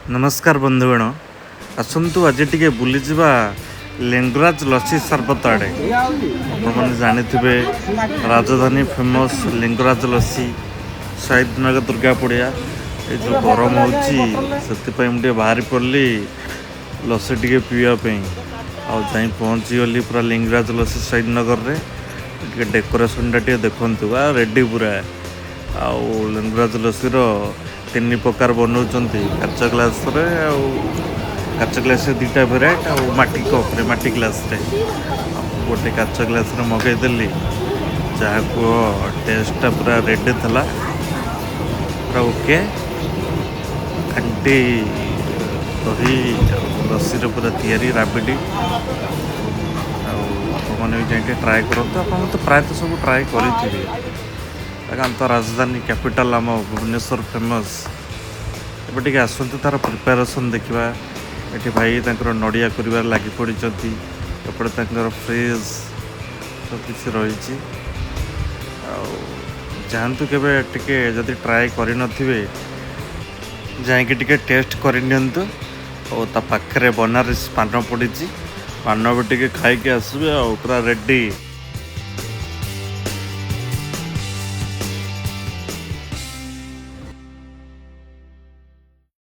नमस्कार बंधुगण आसतु आज टे बुलीजा लिंगराज लस्सी सरबत आड़े आपने जानी राजधानी फेमस लिंगराज लस्सी शहीद नगर दुर्गा पड़िया ये जो गरम होती बाहरी पड़ी लस्सी टे पीवाई आई पहुँची गली पूरा लिंगराज लस्सी शहीद नगर में डेकोरेशन टा देखु रेडी पूरा आउ लिंगराज लस्सी तीन प्रकार बनाऊँ काच ग्लास काच ग्लास दुटा भेराइट आ माटी कप रे माटी ग्लास रे गोटे काच ग्लास रे मगेदेली जहाँ को टेस्टा पूरा रेडी था पूरा ओके खांटी दही लस्सी पूरा तैयारी राबिडी आपने भी ट्राए करते आप तो प्रायतः सब ट्राए करेंगे तो राजधानी कैपिटल आम भुवनेश्वर फेमस एबे आसते तार प्रिपेरेसन देखा ये भाई नड़िया कर लगी पड़ी एपटे फ्रिज सब किसी रही जातु के जदि ट्राए करे जाकि टेस्ट करनी और पाखे बनारस पान पड़ी पान भी टे खाई आसबे पूरा रेडी।